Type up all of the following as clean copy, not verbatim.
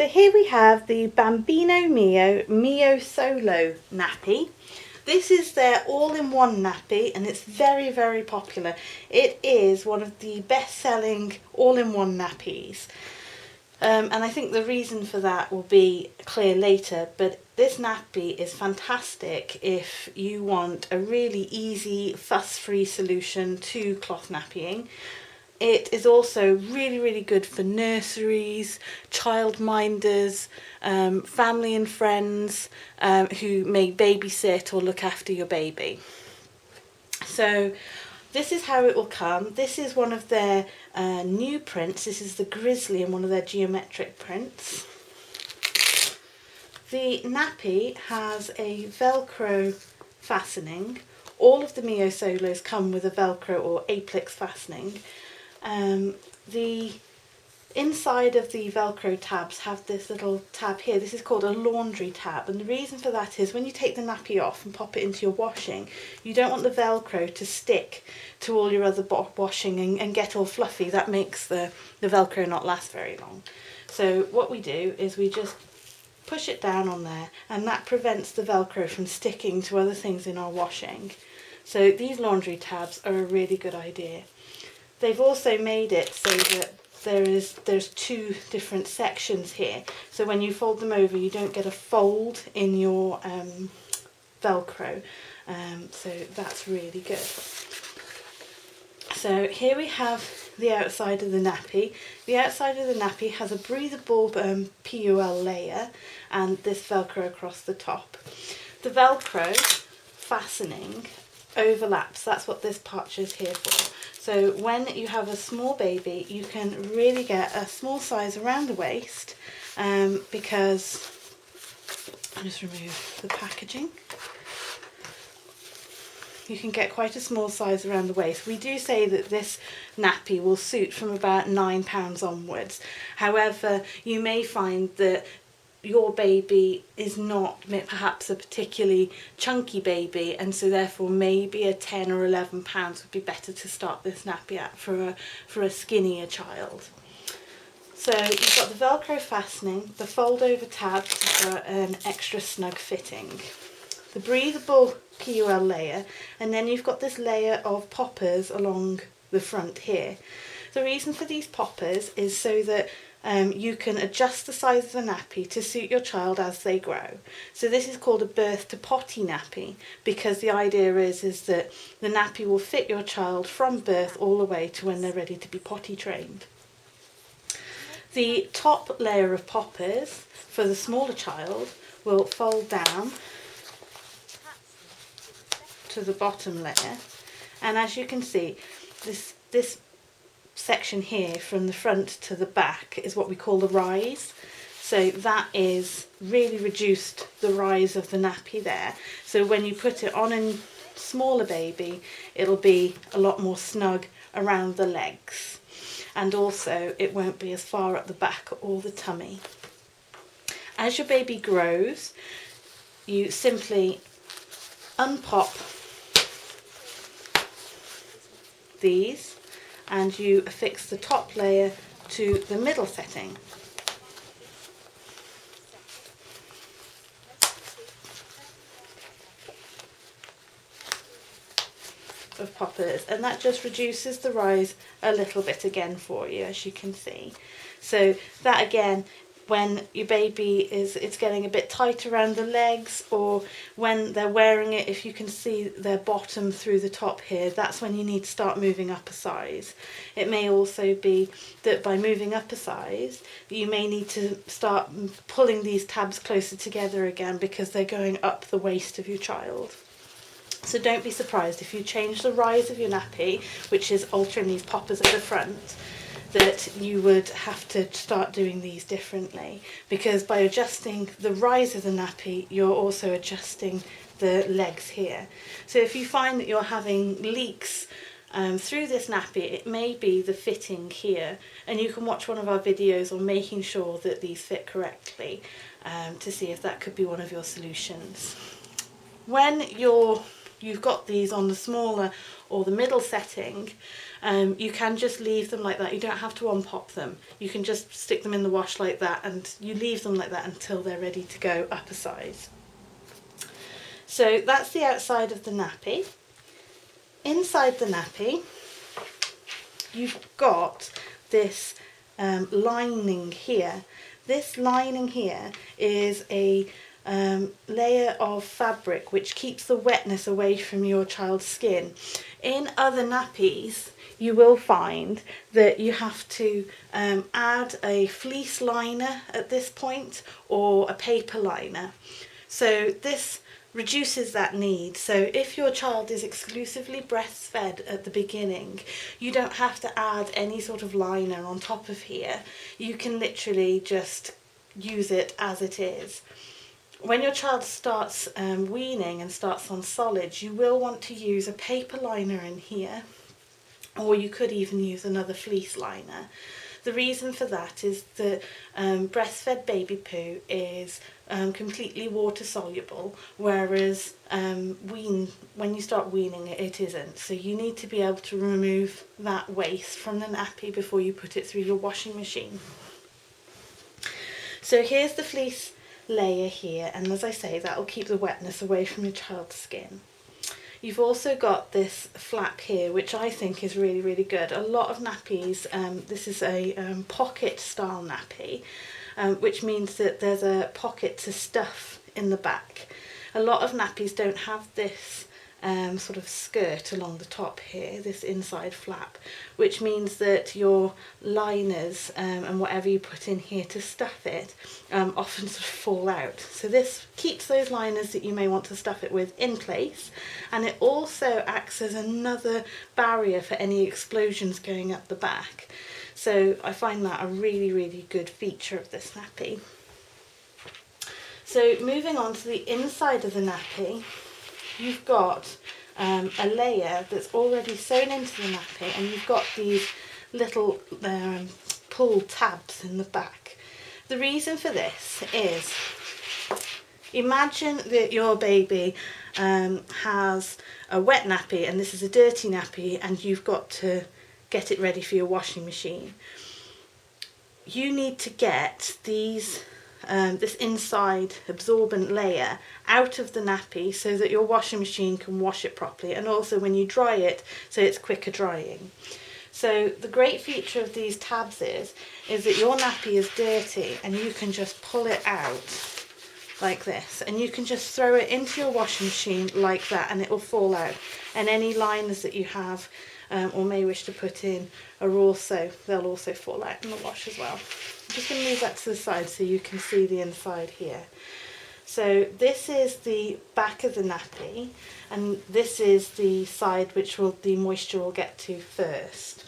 So here we have the Bambino Mio Miosolo nappy. This is their all-in-one nappy and it's very, very popular. It is one of the best-selling all-in-one nappies. And I think the reason for that will be clear later, but this nappy is fantastic if you want a really easy, fuss-free solution to cloth nappying. It is also really, really good for nurseries, childminders, family and friends who may babysit or look after your baby. So this is how it will come. This is one of their new prints. This is the Grizzly and one of their geometric prints. The nappy has a Velcro fastening. All of the Miosolos come with a Velcro or Aplix fastening. The inside of the Velcro tabs have this little tab here. This is called a laundry tab, and the reason for that is when you take the nappy off and pop it into your washing, you don't want the Velcro to stick to all your other washing and get all fluffy. That makes the Velcro not last very long. So what we do is we just push it down on there, and that prevents the Velcro from sticking to other things in our washing. So these laundry tabs are a really good idea. They've also made it so that there's two different sections here. So when you fold them over, you don't get a fold in your Velcro. So that's really good. So here we have the outside of the nappy. The outside of the nappy has a breathable PUL layer and this Velcro across the top. The Velcro fastening overlaps. That's what this patch is here for. So when you have a small baby, you can really get a small size around the waist because, I'll just remove the packaging. You can get quite a small size around the waist. We do say that this nappy will suit from about £9 onwards. However, you may find that your baby is not perhaps a particularly chunky baby, and so therefore maybe a £10 or £11 would be better to start this nappy at for a skinnier child. So you've got the Velcro fastening, the fold over tab for an extra snug fitting, the breathable PUL layer, and then you've got this layer of poppers along the front here. The reason for these poppers is so that you can adjust the size of the nappy to suit your child as they grow. So this is called a birth to potty nappy because the idea is that the nappy will fit your child from birth all the way to when they're ready to be potty trained. The top layer of poppers for the smaller child will fold down to the bottom layer, and as you can see, this section here from the front to the back is what we call the rise. So that is really reduced the rise of the nappy there. So when you put it on a smaller baby, it'll be a lot more snug around the legs, and also it won't be as far at the back or the tummy. As your baby grows, you simply unpop these and you affix the top layer to the middle setting. Of poppers, and that just reduces the rise a little bit again for you, as you can see. So that again, when your baby it's getting a bit tight around the legs, or when they're wearing it, if you can see their bottom through the top here, that's when you need to start moving up a size. It may also be that by moving up a size, you may need to start pulling these tabs closer together again because they're going up the waist of your child. So don't be surprised if you change the rise of your nappy, which is altering these poppers at the front, that you would have to start doing these differently, because by adjusting the rise of the nappy, you're also adjusting the legs here. So if you find that you're having leaks through this nappy, it may be the fitting here, and you can watch one of our videos on making sure that these fit correctly to see if that could be one of your solutions. When you've got these on the smaller or the middle setting, You can just leave them like that. You don't have to unpop them. You can just stick them in the wash like that, and you leave them like that until they're ready to go up a size. So that's the outside of the nappy. Inside the nappy, you've got this lining here. This lining here is a layer of fabric which keeps the wetness away from your child's skin. In other nappies, you will find that you have to add a fleece liner at this point, or a paper liner. So this reduces that need. So if your child is exclusively breastfed at the beginning, you don't have to add any sort of liner on top of here. You can literally just use it as it is. When your child starts weaning and starts on solids, you will want to use a paper liner in here, or you could even use another fleece liner. The reason for that is that breastfed baby poo is completely water soluble, whereas when you start weaning it isn't. So you need to be able to remove that waste from the nappy before you put it through your washing machine. So here's the fleece layer here, and as I say, that will keep the wetness away from your child's skin. You've also got this flap here, which I think is really, really good. A lot of nappies, this is a pocket style nappy, which means that there's a pocket to stuff in the back. A lot of nappies don't have this sort of skirt along the top here, this inside flap, which means that your liners and whatever you put in here to stuff it often sort of fall out. So this keeps those liners that you may want to stuff it with in place, and it also acts as another barrier for any explosions going up the back. So I find that a really, really good feature of this nappy. So moving on to the inside of the nappy, you've got a layer that's already sewn into the nappy, and you've got these little pull tabs in the back. The reason for this is, imagine that your baby has a wet nappy and this is a dirty nappy, and you've got to get it ready for your washing machine. You need to get these this inside absorbent layer out of the nappy so that your washing machine can wash it properly, and also when you dry it, so it's quicker drying. So the great feature of these tabs is that your nappy is dirty and you can just pull it out like this, and you can just throw it into your washing machine like that, and it will fall out. And any liners that you have or may wish to put in they'll also fall out in the wash as well. I'm just going to move that to the side so you can see the inside here. So this is the back of the nappy, and this is the side which the moisture will get to first.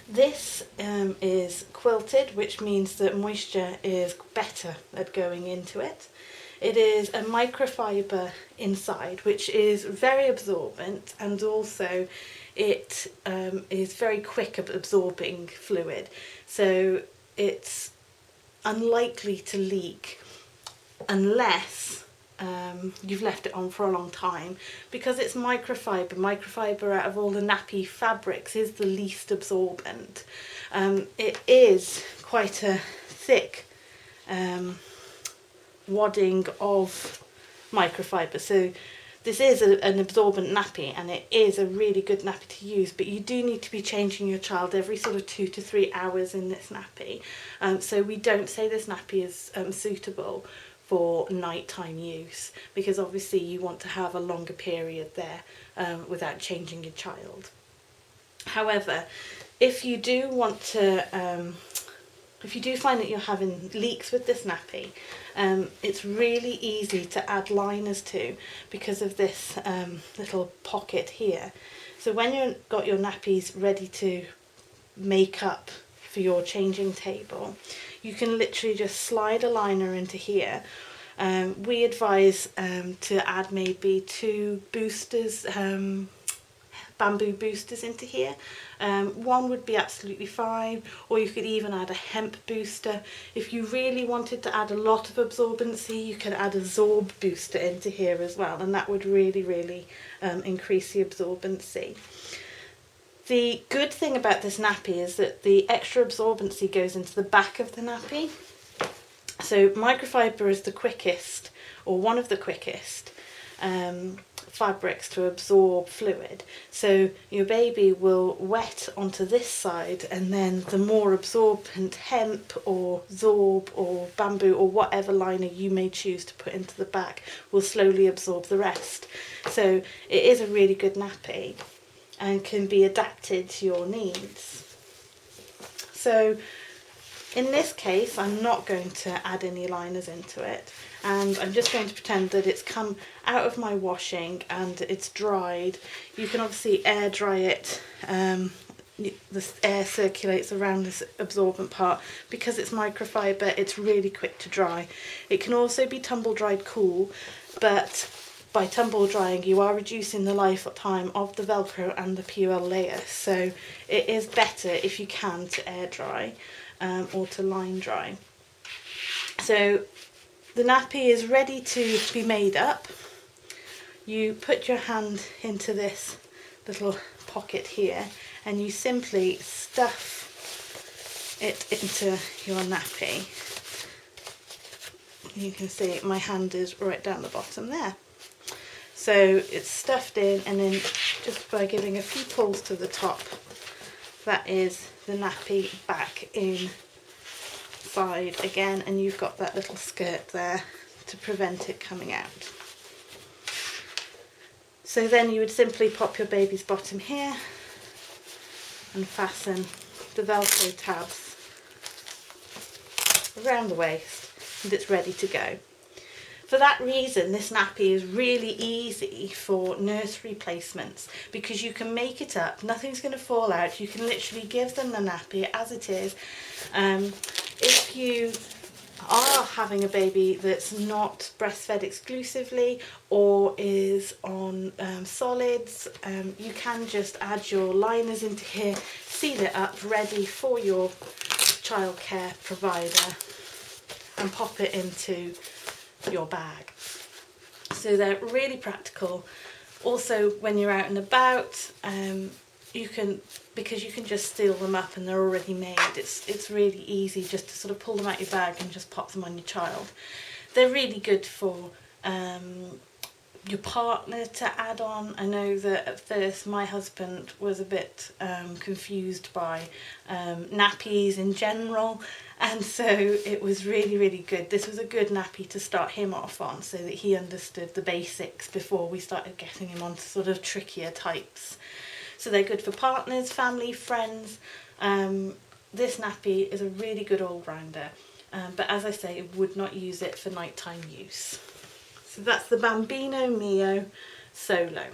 This is quilted, which means that moisture is better at going into it. It is a microfiber inside, which is very absorbent, and also it is very quick at absorbing fluid. So it's unlikely to leak unless you've left it on for a long time, because it's microfiber. Microfiber out of all the nappy fabrics is the least absorbent. It is quite a thick wadding of microfiber, so this is an absorbent nappy, and it is a really good nappy to use, but you do need to be changing your child every sort of 2 to 3 hours in this nappy. So we don't say this nappy is suitable for nighttime use, because obviously you want to have a longer period there without changing your child. However, if you do want to if you do find that you're having leaks with this nappy, it's really easy to add liners to because of this little pocket here. So when you've got your nappies ready to make up for your changing table, you can literally just slide a liner into here. We advise to add maybe 2 boosters, bamboo boosters into here. One would be absolutely fine, or you could even add a hemp booster. If you really wanted to add a lot of absorbency, you could add a zorb booster into here as well, and that would really increase the absorbency. The good thing about this nappy is that the extra absorbency goes into the back of the nappy. So microfiber is the quickest, or one of the quickest, fabrics to absorb fluid. So your baby will wet onto this side, and then the more absorbent hemp or zorb or bamboo or whatever liner you may choose to put into the back will slowly absorb the rest. So it is a really good nappy and can be adapted to your needs. So in this case, I'm not going to add any liners into it, and I'm just going to pretend that it's come out of my washing and it's dried. You can obviously air dry it. The air circulates around this absorbent part. Because it's microfiber, it's really quick to dry. It can also be tumble dried cool, but by tumble drying you are reducing the lifetime of the Velcro and the PUL layer, so it is better if you can to air dry. Or to line dry. So the nappy is ready to be made up. You put your hand into this little pocket here and you simply stuff it into your nappy. You can see my hand is right down the bottom there. So it's stuffed in, and then just by giving a few pulls to the top, that is the nappy back inside again, and you've got that little skirt there to prevent it coming out. So then you would simply pop your baby's bottom here and fasten the Velcro tabs around the waist, and it's ready to go. For that reason, this nappy is really easy for nursery placements, because you can make it up, nothing's going to fall out, you can literally give them the nappy as it is. If you are having a baby that's not breastfed exclusively or is on solids, you can just add your liners into here, seal it up, ready for your childcare provider, and pop it into your bag. So they're really practical. Also, when you're out and about, because you can just seal them up and they're already made, it's really easy just to sort of pull them out your bag and just pop them on your child. They're really good for your partner to add on. I know that at first my husband was a bit confused by nappies in general, and so it was really good. This was a good nappy to start him off on, so that he understood the basics before we started getting him onto sort of trickier types. So they're good for partners, family, friends. This nappy is a really good all-rounder, but as I say, I would not use it for nighttime use. So that's the Bambino Mio Solo.